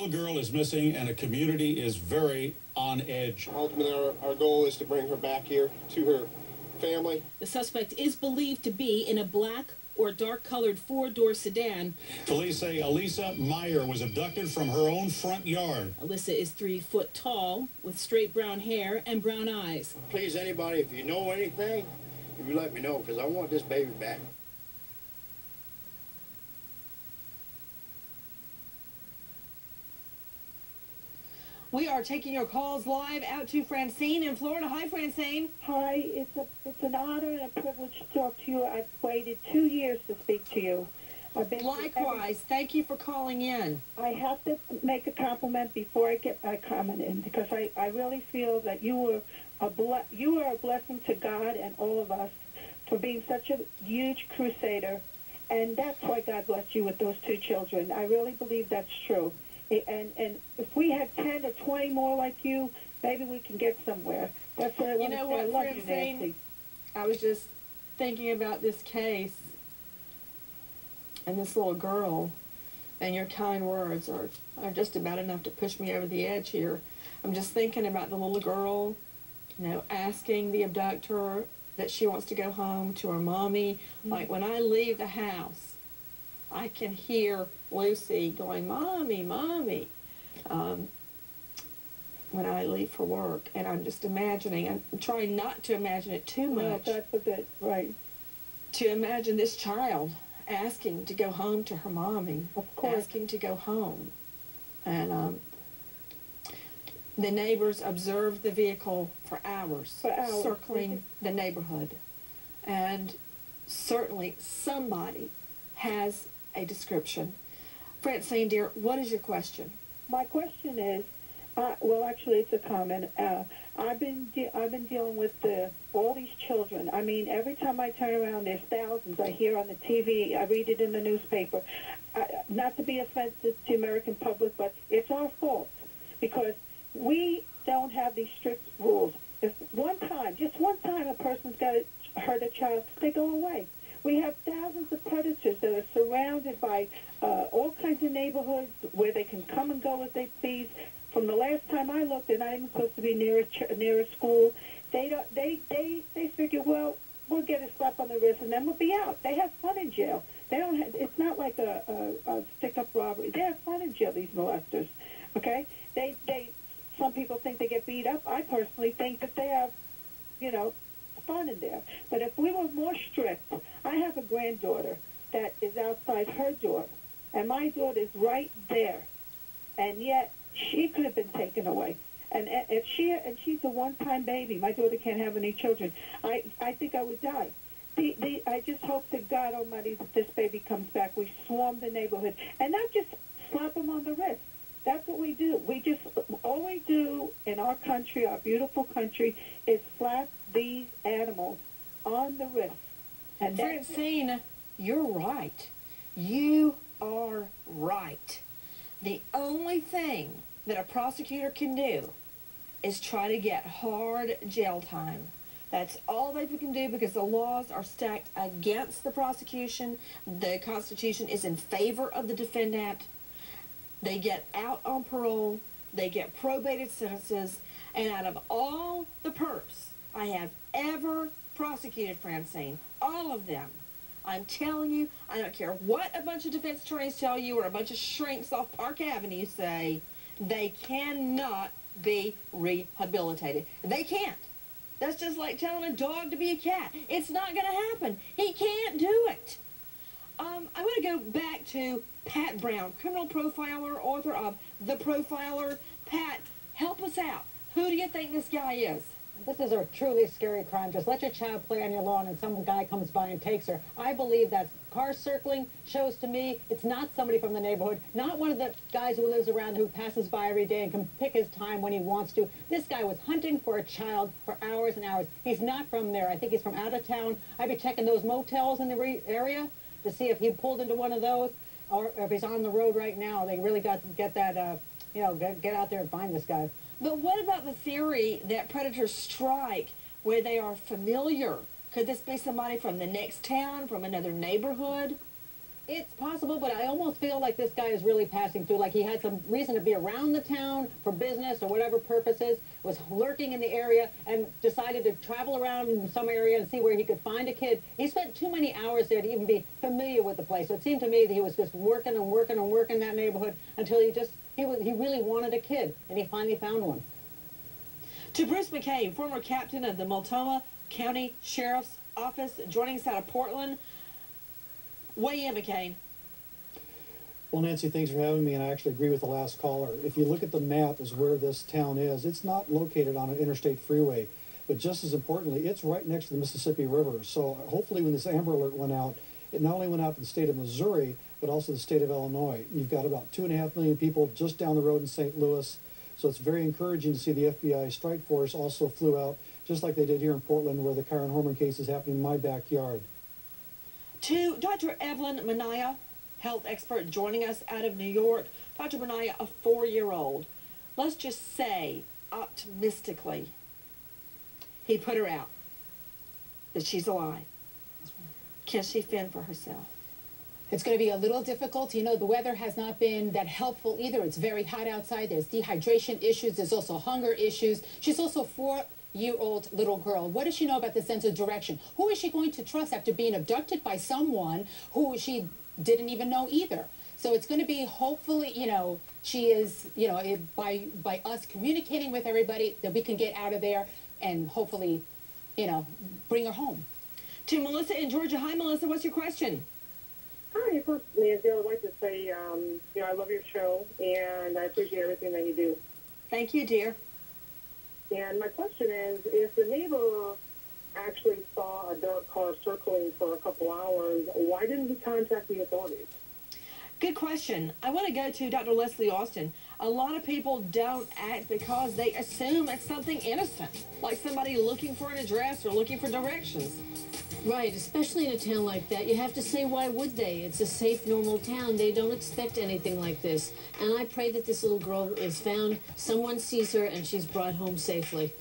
little girl is missing, and a community is very on edge. Ultimately, our goal is to bring her back here to her family. The suspect is believed to be in a black or dark-colored four-door sedan. Police say Alisa Maier was abducted from her own front yard. Alisa is 3 foot tall, with straight brown hair and brown eyes. Please, anybody, if you know anything, if you let me know, because I want this baby back. We are taking your calls live out to Francine in Florida. Hi, Francine. Hi, it's an honor and a privilege to talk to you. I've waited 2 years to speak to you. Likewise. Thank you for calling in. I have to make a compliment before I get my comment in, because I really feel that you were a blessing to God and all of us for being such a huge crusader, and that's why God blessed you with those 2 children. I really believe that's true. And if we had 10 or 20 more like you, maybe we can get somewhere. That's what I want to say. You know what, I love Francine? you, Nancy. I was just thinking about this case and this little girl, and your kind words are just about enough to push me over the edge here. I'm just thinking about the little girl, you know, asking the abductor that she wants to go home to her mommy. Like, when I leave the house, I can hear Lucy going, "Mommy, Mommy," when I leave for work. And I'm just imagining, I'm trying not to imagine it too much. No, that's a bit, right. To imagine this child asking to go home to her mommy. Of course. Asking to go home. And the neighbors observed the vehicle for hours. Circling the neighborhood. And certainly somebody has a description. Francine, dear, what is your question? My question is, well, actually, it's a comment. I've been dealing with all these children. I mean, every time I turn around, there's thousands. I hear on the TV. I read it in the newspaper. Not to be offensive to the American public, but it's our fault because we don't have these strict rules. If just one time, a person's got to hurt a child, they go away. We have thousands of predators that are surrounded by all kinds of neighborhoods where they can come and go as they please. From the last time I looked, they're not even supposed to be near a school. They figure, well, we'll get a slap on the wrist and then we'll be out. They have fun in jail. They don't have. It's not like a stick-up robbery. They have fun in jail. These molesters, okay? Some people think they get beat up. I personally think that they have, fun in there. But if we were more strict, I have a granddaughter that is outside her door, and my daughter is right there, and yet she could have been taken away. And she's a one-time baby. My daughter can't have any children. I think I would die. I just hope to God Almighty that this baby comes back. We swarm the neighborhood, and not just slap them on the wrist. That's what we do. All we do in our country, our beautiful country, is slap these animals on the wrist. And Francine, you're right. You are right. The only thing that a prosecutor can do is try to get hard jail time. That's all they can do because the laws are stacked against the prosecution. The Constitution is in favor of the defendant. They get out on parole. They get probated sentences. And out of all the perps I have ever prosecuted, Francine, all of them, I'm telling you, I don't care what a bunch of defense attorneys tell you or a bunch of shrinks off Park Avenue say, they cannot be rehabilitated. They can't. That's just like telling a dog to be a cat. It's not going to happen. He can't do it. I want to go back to Pat Brown, criminal profiler, author of The Profiler. Pat, help us out. Who do you think this guy is? This is a truly scary crime. Just let your child play on your lawn and some guy comes by and takes her. I believe that car circling shows to me it's not somebody from the neighborhood, not one of the guys who lives around who passes by every day and can pick his time when he wants to. This guy was hunting for a child for hours and hours. He's not from there. I think he's from out of town. I'd be checking those motels in the area to see if he pulled into one of those or if he's on the road right now. They really got to get that, get out there and find this guy. But what about the theory that predators strike where they are familiar? Could this be somebody from the next town, from another neighborhood? It's possible, but I almost feel like this guy is really passing through, like he had some reason to be around the town for business or whatever purposes, was lurking in the area and decided to travel around in some area and see where he could find a kid. He spent too many hours there to even be familiar with the place. So it seemed to me that he was just working and working and working that neighborhood until he really wanted a kid, and he finally found one. To Bruce McCabe, former captain of the Multnomah County Sheriff's Office, joining us out of Portland. Weigh in, McCabe. Well, Nancy, thanks for having me, and I actually agree with the last caller. If you look at the map as where this town is, it's not located on an interstate freeway, but just as importantly, it's right next to the Mississippi River. So hopefully when this Amber Alert went out, it not only went out to the state of Missouri, but also the state of Illinois. You've got about 2.5 million people just down the road in St. Louis, so it's very encouraging to see the FBI strike force also flew out, just like they did here in Portland, where the Karen Horman case is happening in my backyard. To Dr. Evelyn Maier, health expert joining us out of New York. Dr. Maier, a 4-year-old. Let's just say, optimistically, he put her out, that she's alive. Can she fend for herself? It's going to be a little difficult. You know, the weather has not been that helpful either. It's very hot outside. There's dehydration issues. There's also hunger issues. She's also 4-year-old little girl. What does she know about the sense of direction? Who is she going to trust after being abducted by someone who she didn't even know either? So it's going to be, hopefully, you know, she is, you know, by us communicating with everybody, that we can get out of there and hopefully, you know, bring her home. To Melissa in Georgia. Hi, Melissa. What's your question? Hi, first, Nancy, I would like to say, you know, I love your show, and I appreciate everything that you do. Thank you, dear. And my question is, if the neighbor actually saw a dark car circling for a couple hours, why didn't he contact the authorities? Good question. I want to go to Dr. Leslie Austin. A lot of people don't act because they assume it's something innocent, like somebody looking for an address or looking for directions. Right, especially in a town like that. You have to say, why would they? It's a safe, normal town. They don't expect anything like this. And I pray that this little girl is found, someone sees her, and she's brought home safely.